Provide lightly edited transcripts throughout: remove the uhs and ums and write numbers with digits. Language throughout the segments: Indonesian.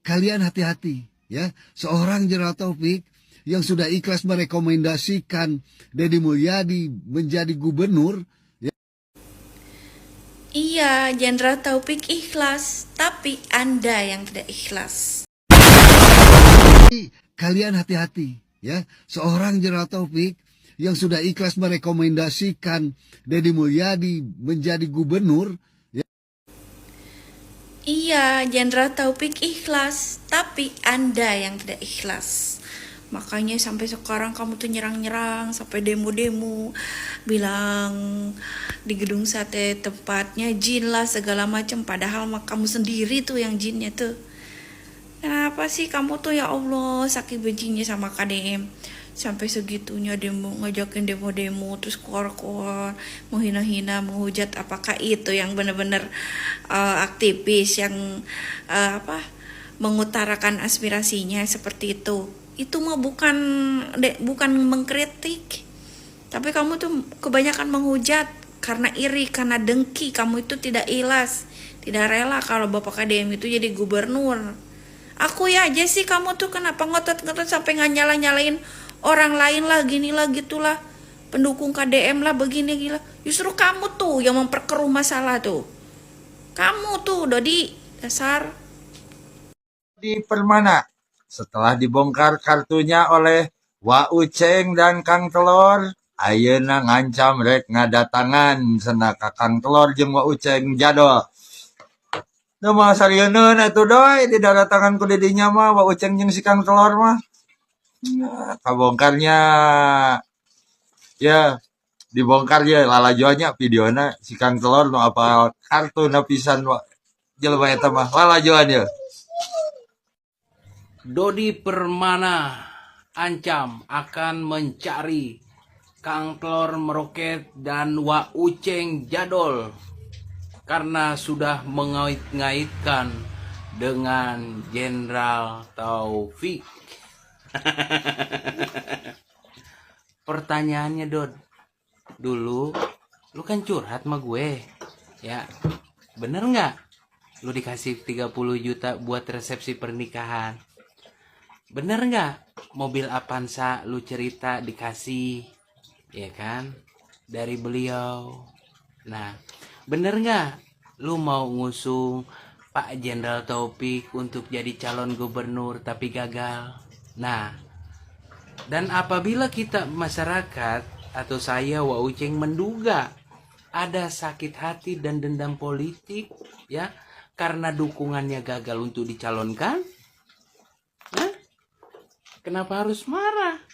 kalian hati-hati ya. Seorang Jenderal Taufik yang sudah ikhlas merekomendasikan Deddy Mulyadi menjadi gubernur. Iya, Jenderal Taufik ikhlas, tapi Anda yang tidak ikhlas. Kalian hati-hati ya. Seorang Jenderal Taufik yang sudah ikhlas merekomendasikan Deddy Mulyadi menjadi gubernur. Iya, Jenderal Taufik ikhlas, tapi Anda yang tidak ikhlas. Makanya sampai sekarang kamu tuh nyerang-nyerang, sampai demo-demo, bilang di gedung sate tempatnya jin lah segala macam. Padahal kamu sendiri tuh yang jinnya tuh. Kenapa sih kamu tuh ya Allah saking bencinya sama KDM? Sampai segitunya demo, ngajakin demo-demo, terus keluar-keluar, menghina-hina, menghujat. Apakah itu yang benar-benar aktivis yang mengutarakan aspirasinya seperti itu? Itu mah bukan mengkritik, tapi kamu tuh kebanyakan menghujat karena iri, karena dengki. Kamu itu tidak ikhlas, tidak rela kalau Bapak KDM itu jadi gubernur. Aku ya aja sih, kamu tuh kenapa ngotot-ngotot sampai nyalain orang lain lah, gini lah, gitulah, pendukung KDM lah, begini gila. Justru kamu tuh yang memperkeruh masalah tuh. Kamu tuh Dodi dasar. Di Permana, setelah dibongkar kartunya oleh Wak Uceng dan Kang Telor, ayeuna ngancam rek ngadatangan cenah ka Kang Telor jeung Wak Uceng jadol. Nu mah sarieun atuh doi didatangan ku didinya mah Wak Uceng jeung si Kang Telor mah. Kabongkarnya ya dibongkar ya lalajoannya videona si Kang Telor nu apal kartu pisan jelema eta mah lalajoan ya. Dodi Permana ancam akan mencari Kang Telor Meroket dan Wak Uceng jadol karena sudah mengait-ngaitkan dengan Jenderal Taufik. Pertanyaannya Dod, dulu lu kan curhat sama gue ya, bener nggak lu dikasih 30 juta buat resepsi pernikahan? Bener nggak mobil Avanza lu cerita dikasih, ya kan, dari beliau? Nah, bener nggak lu mau ngusung Pak Jenderal Taufik untuk jadi calon gubernur tapi gagal? Nah, dan apabila kita masyarakat atau saya Wak Uceng menduga ada sakit hati dan dendam politik ya karena dukungannya gagal untuk dicalonkan, kenapa harus marah?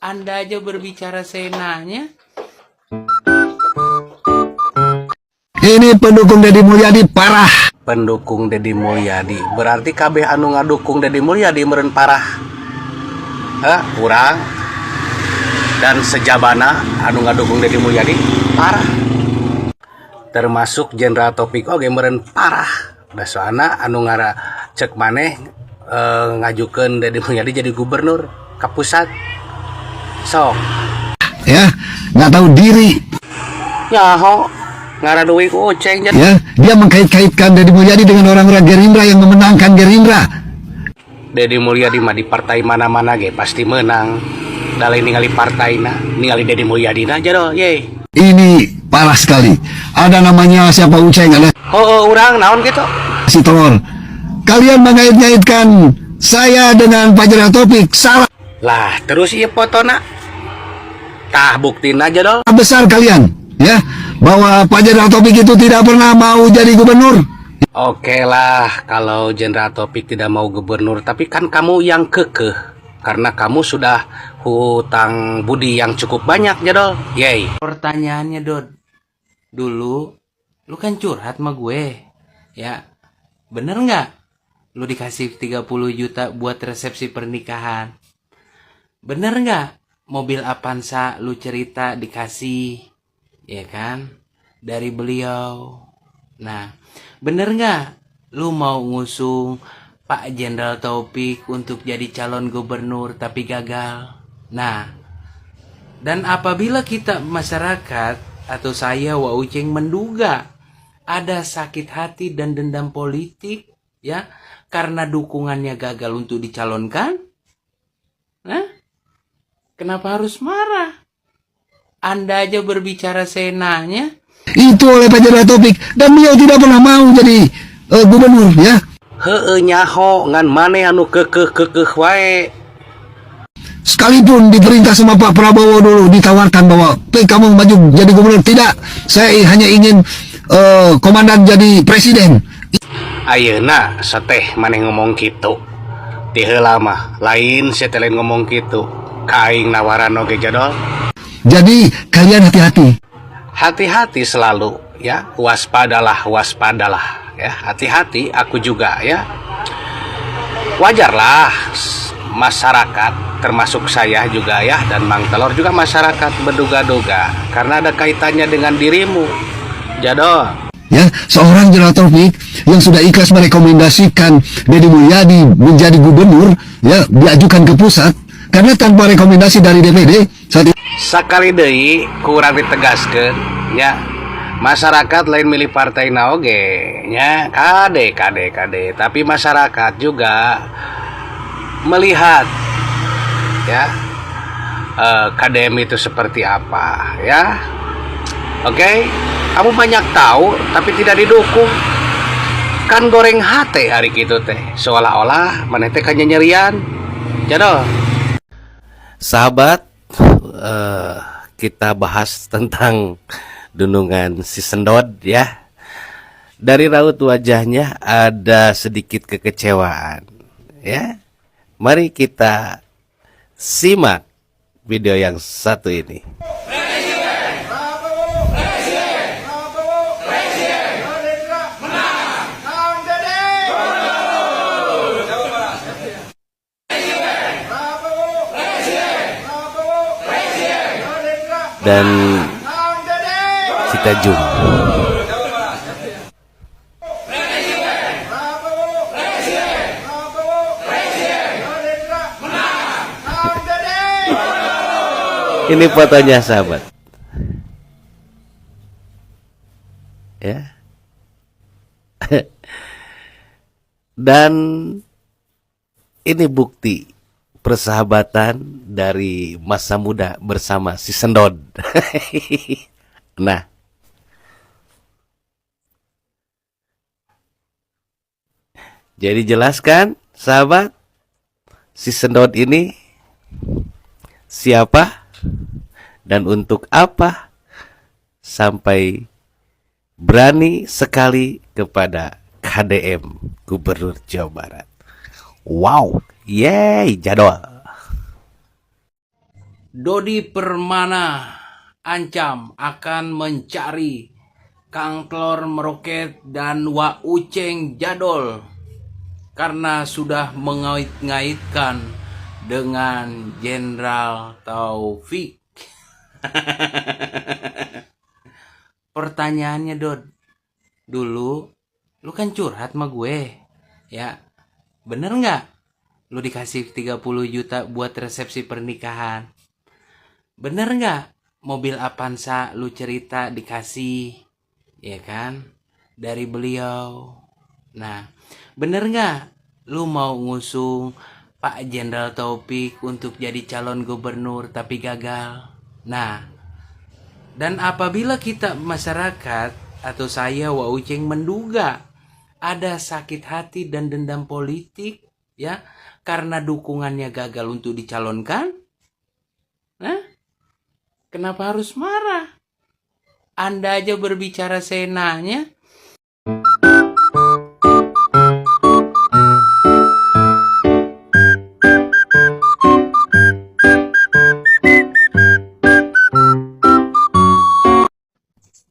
Anda aja berbicara seenaknya. Ini pendukung Deddy Mulyadi parah. Pendukung Deddy Mulyadi berarti kabeh anu ngadukung Deddy Mulyadi meureun parah. Kurang dan sejabana anu ngadukung Deddy Mulyadi parah. Termasuk Jenderal Taufik oge meureun parah. Da soalna anu ngara cek maneh ngajukeun Deddy Mulyadi jadi gubernur ka pusat. Sok Ya, nggak tahu diri. nyaho ngara duwi ku Uceng jadi. Ya, dia mengkait-kaitkan Deddy Mulyadi dengan orang-orang Gerindra yang memenangkan Gerindra. Deddy Mulyadi mah di partai mana-mana ge pasti menang. Dalai ningali partaina, ningali Deddy Mulyadi aja doh, ye. Ini parah sekali. Ada namanya siapa Uceng, ada Urang naon gitu. si Telor. Kalian mengait-ngaitkan saya dengan Pak Jenderal Taufik. Salah Lah, terus ieu fotona. Tah buktiin aja doh. besar kalian, ya, bahwa Pak Jenderal Taufik itu tidak pernah mau jadi gubernur. Oke lah, kalau Jenderal Taufik tidak mau gubernur, tapi kan kamu yang kekeh. Karena kamu sudah hutang budi yang cukup banyak, Jadol. Yey. Pertanyaannya, Dod. Dulu, lu kan curhat sama gue. Ya, bener nggak? Lu dikasih 30 juta buat resepsi pernikahan. Bener nggak? Mobil Avanza lu cerita dikasih, ya kan? Dari beliau. Nah, bener nggak lu mau ngusung Pak Jenderal Taufik untuk jadi calon gubernur tapi gagal? Nah, dan apabila kita masyarakat atau saya Wak Uceng menduga ada sakit hati dan dendam politik ya karena dukungannya gagal untuk dicalonkan? Hah? Kenapa harus marah? Anda aja berbicara seenaknya. Itu oleh Pak Jenderal Taufik, dan beliau tidak pernah mau jadi gubernur, ya. Heueuh nyaho ngan mane anu kekeh wae. Sekalipun diperintah sama Pak Prabowo dulu, ditawarkan bahwa kamu maju jadi gubernur, tidak, saya hanya ingin komandan jadi presiden. Ayeuna sateh maneh ngomong kitu. Ti heula mah lain sateh ngomong kitu. Ka aing nawaran oge jadol. Jadi kalian hati-hati. Hati-hati selalu ya, waspadalah ya, hati-hati. Aku juga ya, wajarlah masyarakat termasuk saya juga ya, dan Mang Telor juga masyarakat menduga-duga karena ada kaitannya dengan dirimu jadol. Ya, seorang Jenderal Taufik yang sudah ikhlas merekomendasikan Deddy Mulyadi menjadi gubernur, ya, diajukan ke pusat karena tanpa rekomendasi dari DPD saat itu. Sakali deui kurang ditegaskeun ya, masyarakat lain milih partai naoge nya, kade tapi masyarakat juga melihat ya KDM itu seperti apa ya. Oke, kamu banyak tahu tapi tidak didukung, kan goreng hate hari gitu teh, seolah-olah maneh teh nyerian jadol. Sahabat, kita bahas tentang Dunungan si Sendod ya. Dari raut wajahnya ada sedikit kekecewaan ya. Mari kita simak video yang satu ini. Dan kita zoom. Ini fotonya sahabat ya. Dan ini bukti persahabatan dari masa muda bersama si Sendod. Nah, jadi jelaskan sahabat, si Sendod ini siapa dan untuk apa sampai berani sekali kepada KDM Gubernur Jawa Barat. Wow, yeay jadwal. Dodi Permana ancam akan mencari Kang Telor Meroket dan Wak Uceng jadol karena sudah mengait-ngaitkan dengan Jenderal Taufik. Pertanyaannya Dod, dulu lu kan curhat sama gue ya, bener nggak lu dikasih 30 juta buat resepsi pernikahan? Bener nggak mobil Avanza lu cerita dikasih ya kan dari beliau? Nah, bener nggak lu mau ngusung Pak Jenderal Taufik untuk jadi calon gubernur tapi gagal? Nah, dan apabila kita masyarakat atau saya Wak Uceng menduga ada sakit hati dan dendam politik ya karena dukungannya gagal untuk dicalonkan, nah, kenapa harus marah? Anda aja berbicara seenaknya.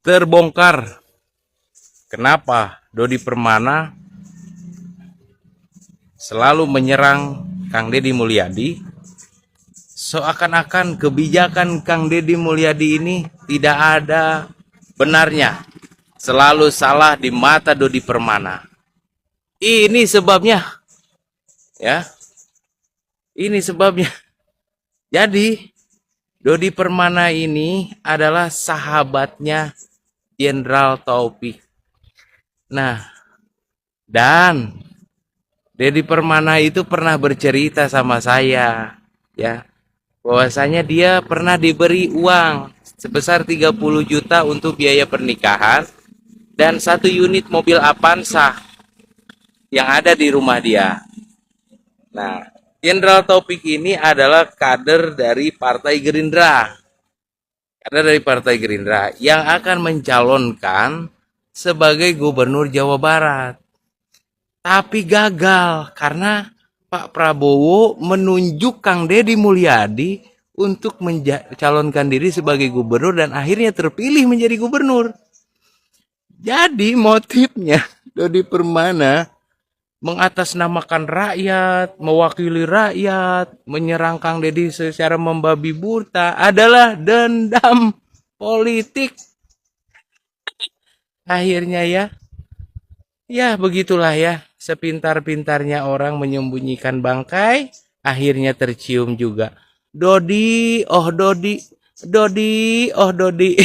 Terbongkar kenapa Dodi Permana selalu menyerang Kang Deddy Mulyadi, seakan-akan kebijakan Kang Deddy Mulyadi ini tidak ada benarnya, selalu salah di mata Dodi Permana. Ini sebabnya ya, ini sebabnya. Jadi Dodi Permana ini adalah sahabatnya Jenderal Taufik. Nah, dan Dedi Permana itu pernah bercerita sama saya, ya, bahwasanya dia pernah diberi uang sebesar 30 juta untuk biaya pernikahan dan 1 unit mobil Avanza yang ada di rumah dia. Nah, Jenderal Taufik ini adalah kader dari Partai Gerindra. Kader dari Partai Gerindra yang akan mencalonkan sebagai Gubernur Jawa Barat. Tapi gagal karena Pak Prabowo menunjuk Kang Deddy Mulyadi untuk mencalonkan diri sebagai gubernur dan akhirnya terpilih menjadi gubernur. Jadi motifnya Dodi Permana mengatasnamakan rakyat, mewakili rakyat, menyerang Kang Deddy secara membabi buta adalah dendam politik. Akhirnya ya begitulah ya, sepintar-pintarnya orang menyembunyikan bangkai, akhirnya tercium juga. Dodi, oh Dodi, Dodi, oh Dodi.